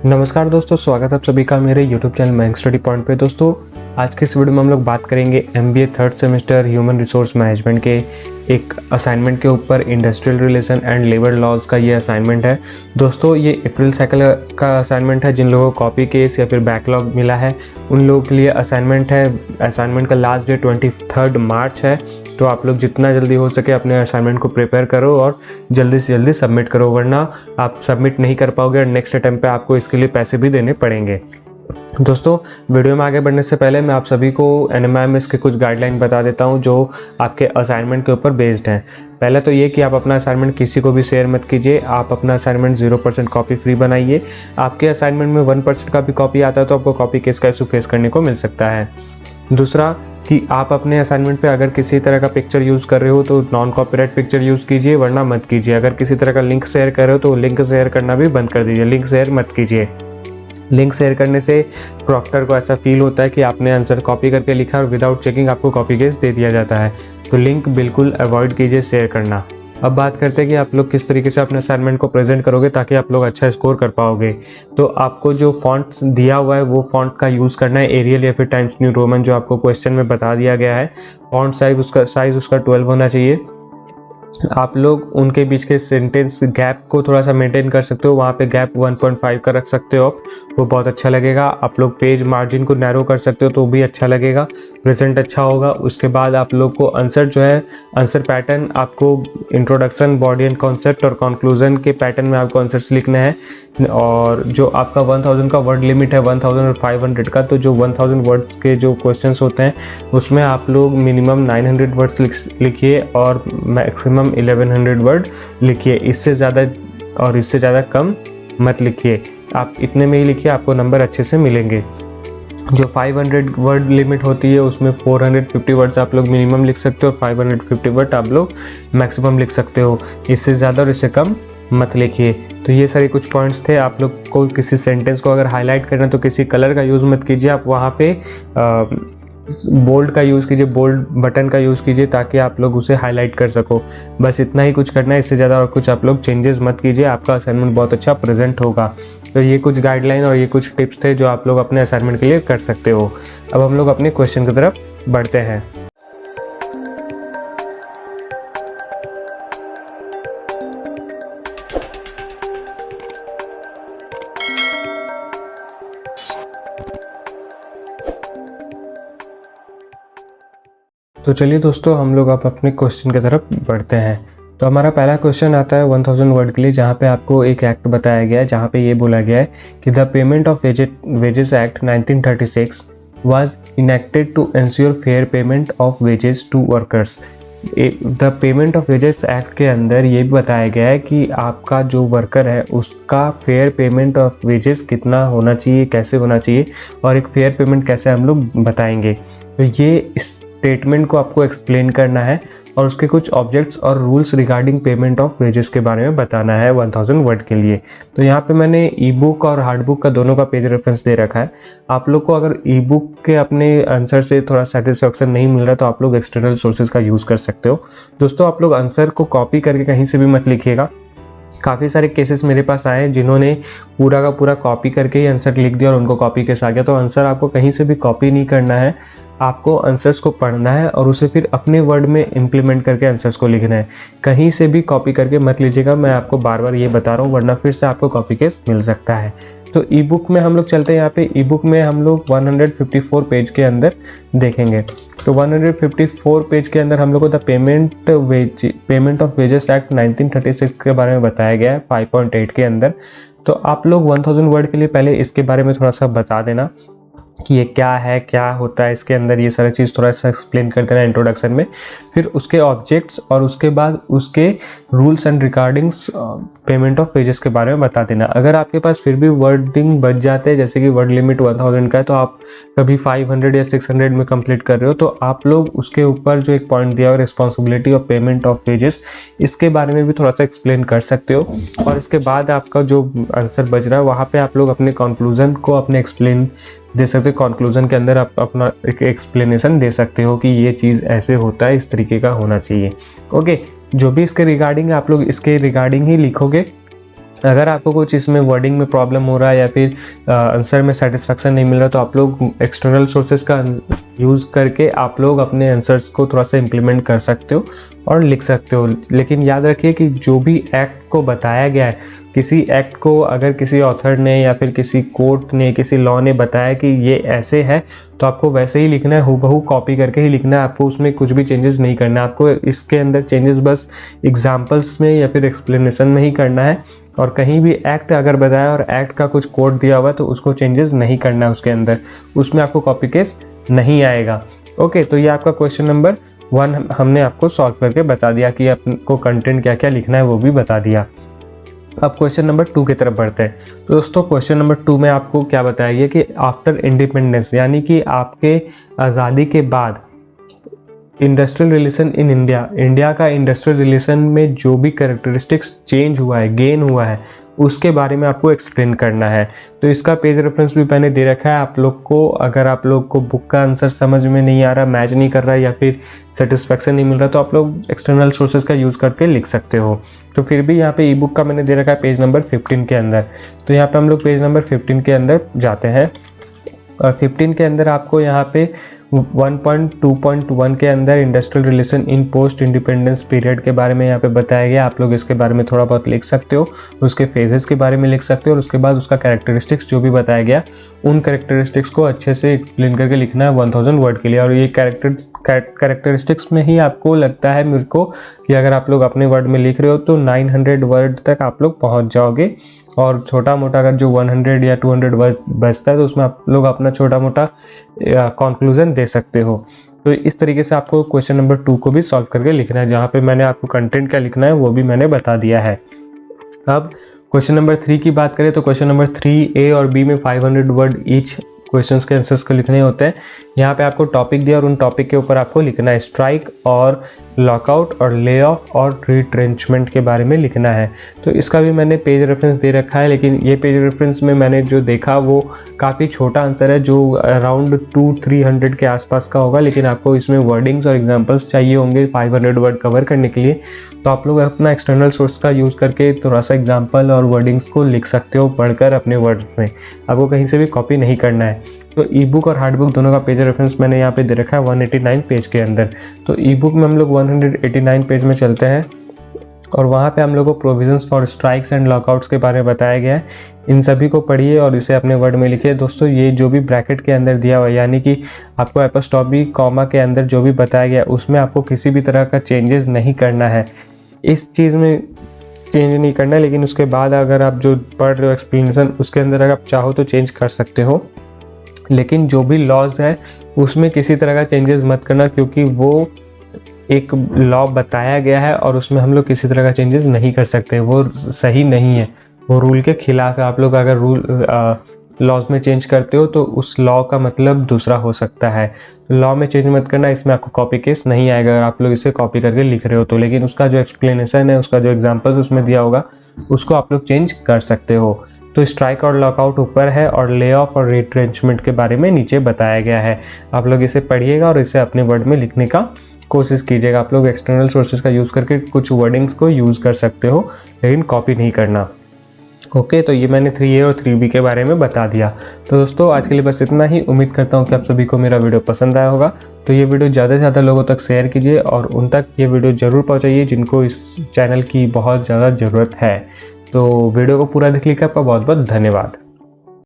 नमस्कार दोस्तों, स्वागत है आप सभी का मेरे YouTube channel Mayank study point पे। दोस्तों आज के इस वीडियो में हम लोग बात करेंगे MBA third semester human resource management के एक असाइनमेंट के ऊपर। Industrial relation and labour laws का ये असाइनमेंट है। दोस्तों ये अप्रैल साइकिल का असाइनमेंट है। जिन लोगों को कॉपी केस या फिर बैकलॉग मिला है उन लोगों के लिए असाइनमेंट है। असाइनमेंट का लास्ट डेट 23 मार्च है। तो आप लोग जितना जल्दी हो सके अपने असाइनमेंट को प्रिपेयर करो और जल्दी से जल्दी सबमिट करो, वरना आप सबमिट नहीं कर पाओगे और नेक्स्ट अटेम्प्ट पे आपको इसके लिए पैसे भी देने पड़ेंगे। दोस्तों वीडियो में आगे बढ़ने से पहले मैं आप सभी को NMIMS के कुछ गाइडलाइन बता देता हूं जो आपके असाइनमेंट के ऊपर बेस्ड हैं। पहले तो ये कि आप अपना असाइनमेंट किसी को भी शेयर मत कीजिए। आप अपना असाइनमेंट 0% कॉपी फ्री बनाइए। आपके असाइनमेंट में 1% का भी कॉपी आता है तो आपको कॉपी केस का इशू फेस करने को मिल सकता है। दूसरा कि आप अपने असाइनमेंट पे अगर किसी तरह का पिक्चर यूज़ कर रहे हो तो नॉन कॉपीराइट पिक्चर यूज़ कीजिए, वरना मत कीजिए। अगर किसी तरह का लिंक शेयर कर रहे हो तो लिंक शेयर करना भी बंद कर दीजिए। लिंक शेयर मत कीजिए। लिंक शेयर करने से प्रॉक्टर को ऐसा फील होता है कि आपने आंसर कॉपी करके लिखा और विदाउट चेकिंग आपको कॉपी केस दे दिया जाता है। तो लिंक बिल्कुल अवॉइड कीजिए शेयर करना। अब बात करते हैं कि आप लोग किस तरीके से अपने असाइनमेंट को प्रेजेंट करोगे ताकि आप लोग अच्छा स्कोर कर पाओगे। तो आपको जो फॉन्ट दिया हुआ है वो फॉन्ट का यूज़ करना है, एरियल या फिर टाइम्स न्यू रोमन, जो आपको क्वेश्चन में बता दिया गया है। फॉन्ट साइज उसका 12 होना चाहिए। आप लोग उनके बीच के सेंटेंस गैप को थोड़ा सा मेंटेन कर सकते हो। वहाँ पे गैप 1.5 का रख सकते हो आप, वो बहुत अच्छा लगेगा। आप लोग पेज मार्जिन को नैरो कर सकते हो तो भी अच्छा लगेगा, प्रेजेंट अच्छा होगा। उसके बाद आप लोग को आंसर जो है, आंसर पैटर्न आपको इंट्रोडक्शन, बॉडी एंड कॉन्सेप्ट और कंक्लूजन के पैटर्न में आपको आंसर्स लिखने हैं। और जो आपका 1000 का वर्ड लिमिट है 1000 और 500 का, तो जो 1000 वर्ड्स के जो क्वेश्चंस होते हैं उसमें आप लोग मिनिमम 900 वर्ड्स लिखिए और मैक्सिमम 1100 वर्ड लिखिए। इससे ज़्यादा कम मत लिखिए। आप इतने में ही लिखिए, आपको नंबर अच्छे से मिलेंगे। जो 500 वर्ड लिमिट होती है उसमें 450 वर्ड्स आप लोग मिनिमम लिख सकते हो, 550 वर्ड आप लोग मैक्सिमम लिख सकते हो। इससे ज़्यादा और इससे कम मत लिखिए। तो ये सारे कुछ पॉइंट्स थे। आप लोग को किसी सेंटेंस को अगर हाईलाइट करना है तो किसी कलर का यूज़ मत कीजिए। आप वहाँ पे बोल्ड का यूज़ कीजिए, बोल्ड बटन का यूज़ कीजिए ताकि आप लोग उसे हाईलाइट कर सको। बस इतना ही कुछ करना है, इससे ज़्यादा और कुछ आप लोग चेंजेस मत कीजिए। आपका असाइनमेंट बहुत अच्छा प्रेजेंट होगा। तो ये कुछ गाइडलाइन और ये कुछ टिप्स थे जो आप लोग अपने असाइनमेंट के लिए कर सकते हो। अब हम लोग अपने क्वेश्चन की तरफ बढ़ते हैं। तो चलिए दोस्तों, हम लोग अब अपने क्वेश्चन की तरफ बढ़ते हैं। तो हमारा पहला क्वेश्चन आता है 1000 वर्ड के लिए, जहाँ पे आपको एक एक्ट बताया गया है जहाँ पे ये बोला गया है कि the payment of wages act 1936 was enacted to ensure fair payment of wages to workers. The payment of wages act के अंदर ये भी बताया गया है कि आपका जो वर्कर है उसका फेयर पेमेंट ऑफ वेजेस कितना होना चाहिए, कैसे होना चाहिए, और एक फेयर पेमेंट कैसे हम लोग बताएंगे। तो ये स्टेटमेंट को आपको एक्सप्लेन करना है और उसके कुछ ऑब्जेक्ट्स और rules regarding payment of wages के बारे में बताना है 1000 वर्ड के लिए। तो यहाँ पे मैंने ई बुक और हार्ड बुक का दोनों का पेज रेफरेंस दे रखा है। आप लोग को अगर ई बुक के अपने आंसर से थोड़ा सेटिस्फेक्शन नहीं मिल रहा तो आप लोग एक्सटर्नल सोर्सेज का यूज़ कर सकते हो। दोस्तों आप लोग आंसर को कॉपी करके कहीं से भी मत लिखिएगा। काफ़ी सारे केसेस मेरे पास आए हैं जिन्होंने पूरा का पूरा कॉपी करके ही आंसर लिख दिया और उनको कॉपी केस आ गया। तो आंसर आपको कहीं से भी कॉपी नहीं करना है, आपको आंसर्स को पढ़ना है और उसे फिर अपने वर्ड में इम्प्लीमेंट करके आंसर्स को लिखना है। कहीं से भी कॉपी करके मत लीजिएगा, मैं आपको बार बार ये बता रहा हूँ, वरना फिर से आपको कॉपी केस मिल सकता है। तो ई बुक में हम लोग चलते हैं। यहाँ पे ई बुक में हम लोग 154 पेज के अंदर देखेंगे। तो 154 पेज के अंदर हम लोग को the payment of wages act 1936 के बारे में बताया गया है 5.8 के अंदर। तो आप लोग 1000 वर्ड के लिए पहले इसके बारे में थोड़ा सा बता देना कि ये क्या है, क्या होता है इसके अंदर, ये सारी चीज़ थोड़ा सा एक्सप्लेन कर देना इंट्रोडक्शन में। फिर उसके ऑब्जेक्ट्स और उसके बाद उसके rules and regardings payment of wages के बारे में बता देना। अगर आपके पास फिर भी वर्डिंग बच जाते हैं, जैसे कि वर्ड लिमिट 1000 का है तो आप कभी 500 या 600 में कंप्लीट कर रहे हो, तो आप लोग उसके ऊपर जो एक पॉइंट दिया हो responsibility of payment of wages, इसके बारे में भी थोड़ा सा एक्सप्लेन कर सकते हो। और इसके बाद आपका जो आंसर बच रहा है वहाँ पे आप लोग अपने कंक्लूजन को अपने एक्सप्लेन दे सकते हो। कंक्लूजन के अंदर आप अपना एक एक्सप्लेनेशन दे सकते हो कि ये चीज़ ऐसे होता है, इस तरीके का होना चाहिए। ओके, जो भी इसके रिगार्डिंग आप लोग इसके रिगार्डिंग ही लिखोगे अगर आपको कुछ इसमें वर्डिंग में प्रॉब्लम हो रहा है या फिर आंसर में सेटिस्फेक्शन नहीं मिल रहा, तो आप लोग एक्सटर्नल सोर्सेज का यूज़ करके आप लोग अपने आंसर्स को थोड़ा सा इम्प्लीमेंट कर सकते हो और लिख सकते हो। लेकिन याद रखिए कि जो भी एक्ट को बताया गया है, किसी एक्ट को अगर किसी ऑथर ने या फिर किसी कोर्ट ने, किसी लॉ ने बताया कि ये ऐसे है, तो आपको वैसे ही लिखना है, हूबहू कॉपी करके ही लिखना है। आपको उसमें कुछ भी चेंजेस नहीं करना है। आपको इसके अंदर चेंजेस बस एग्जाम्पल्स में या फिर एक्सप्लेनेशन में ही करना है। और कहीं भी एक्ट अगर बताया और एक्ट का कुछ कोड दिया हुआ है तो उसको चेंजेस नहीं करना है उसके अंदर, उसमें आपको कॉपी केस नहीं आएगा। ओके, तो ये आपका क्वेश्चन नंबर 1 हमने आपको सॉल्व करके बता दिया कि आपको कंटेंट क्या क्या लिखना है, वो भी बता दिया। अब क्वेश्चन नंबर 2 की तरफ बढ़ते हैं। तो दोस्तों क्वेश्चन नंबर 2 में आपको क्या बताया गया कि आफ्टर इंडिपेंडेंस, यानी कि आपके आज़ादी के बाद इंडस्ट्रियल रिलेशन इन इंडिया का इंडस्ट्रियल रिलेशन में जो भी कैरेक्टरिस्टिक्स चेंज हुआ है, गेन हुआ है, उसके बारे में आपको एक्सप्लेन करना है। तो इसका पेज रेफरेंस भी मैंने दे रखा है आप लोग को। अगर आप लोग को बुक का आंसर समझ में नहीं आ रहा, मैच नहीं कर रहा है या फिर सेटिस्फेक्शन नहीं मिल रहा, तो आप लोग एक्सटर्नल सोर्सेज का यूज़ करके लिख सकते हो। तो फिर भी यहाँ पे ई बुक का मैंने दे रखा है पेज नंबर 15 के अंदर। तो यहाँ पे हम लोग पेज नंबर 15 के अंदर जाते हैं और 15 के अंदर आपको यहाँ पे 1.2.1 के अंदर industrial relation in post independence period के बारे में यहाँ पे बताया गया। आप लोग इसके बारे में थोड़ा बहुत लिख सकते हो, उसके फेजेस के बारे में लिख सकते हो और उसके बाद उसका कैरेक्टरिस्टिक्स जो भी बताया गया, उन कैरेक्टरिस्टिक्स को अच्छे से एक्सप्लेन करके लिखना है 1000 वर्ड के लिए। और ये कैरेक्टरिस्टिक्स में ही आपको लगता है मेरे को कि अगर आप लोग अपने वर्ड में लिख रहे हो तो 900 वर्ड तक आप लोग पहुँच जाओगे। और छोटा मोटा अगर जो 100 या 200 वर्ड बचता है तो उसमें आप लोग अपना छोटा मोटा कंक्लूजन दे सकते हो। तो इस तरीके से आपको क्वेश्चन नंबर 2 को भी सॉल्व करके लिखना है, जहाँ पे मैंने आपको कंटेंट क्या लिखना है वो भी मैंने बता दिया है। अब क्वेश्चन नंबर 3 की बात करें तो क्वेश्चन नंबर 3 ए और बी में 500 वर्ड ईच क्वेश्चंस के आंसर्स को लिखने होते हैं। यहाँ पे आपको टॉपिक दिया और उन टॉपिक के ऊपर आपको लिखना है। स्ट्राइक और लॉकआउट और ले ऑफ और रिट्रेंचमेंट के बारे में लिखना है। तो इसका भी मैंने पेज रेफरेंस दे रखा है, लेकिन ये पेज रेफरेंस में मैंने जो देखा वो काफ़ी छोटा आंसर है, जो अराउंड 200-300 के आसपास का होगा। लेकिन आपको इसमें वर्डिंग्स और एग्जांपल्स चाहिए होंगे 500 वर्ड कवर करने के लिए। तो आप लोग अपना एक्सटर्नल सोर्स का यूज़ करके थोड़ा सा एग्जाम्पल और वर्डिंग्स को लिख सकते हो पढ़कर अपने वर्ड्स में। आपको कहीं से भी कॉपी नहीं करना है। तो ई बुक और हार्ड बुक दोनों का पेज रेफरेंस मैंने यहाँ पे दे रखा है 189 पेज के अंदर। तो ई बुक में हम लोग 189 पेज में चलते हैं और वहाँ पे हम लोग को provisions for strikes and lockouts के बारे में बताया गया है। इन सभी को पढ़िए और इसे अपने वर्ड में लिखिए। दोस्तों ये जो भी ब्रैकेट के अंदर दिया हुआ है, यानी कि आपको एपोस्ट्रॉफी कॉमा के अंदर जो भी बताया गया उसमें आपको किसी भी तरह का चेंजेस नहीं करना है। इस चीज़ में चेंज नहीं करना है, लेकिन उसके बाद अगर आप जो पढ़ रहे हो एक्सप्लेनेशन उसके अंदर अगर आप चाहो तो चेंज कर सकते हो। लेकिन जो भी लॉज है उसमें किसी तरह का चेंजेस मत करना, क्योंकि वो एक लॉ बताया गया है और उसमें हम लोग किसी तरह का चेंजेस नहीं कर सकते। वो सही नहीं है, वो रूल के खिलाफ है। आप लोग अगर रूल लॉज में चेंज करते हो तो उस लॉ का मतलब दूसरा हो सकता है। लॉ में चेंज मत करना, इसमें आपको कॉपी केस नहीं आएगा अगर आप लोग इसे कॉपी करके लिख रहे हो तो। लेकिन उसका जो एक्सप्लेनेशन है, उसका जो एग्जाम्पल्स उसमें दिया होगा उसको आप लोग चेंज कर सकते हो। तो स्ट्राइक और लॉकआउट ऊपर है और ले ऑफ और रिट्रेंचमेंट के बारे में नीचे बताया गया है। आप लोग इसे पढ़िएगा और इसे अपने वर्ड में लिखने का कोशिश कीजिएगा। आप लोग एक्सटर्नल सोर्सेज का यूज़ करके कुछ वर्डिंग्स को यूज़ कर सकते हो, लेकिन कॉपी नहीं करना। ओके, तो ये मैंने 3A और 3B के बारे में बता दिया। तो दोस्तों आज के लिए बस इतना ही। उम्मीद करता हूँ कि आप सभी को मेरा वीडियो पसंद आया होगा। तो ये वीडियो ज़्यादा से ज़्यादा लोगों तक शेयर कीजिए और उन तक ये वीडियो ज़रूर पहुँचाइए जिनको इस चैनल की बहुत ज़्यादा ज़रूरत है। तो वीडियो को पूरा देखने के लिए आपका बहुत बहुत धन्यवाद।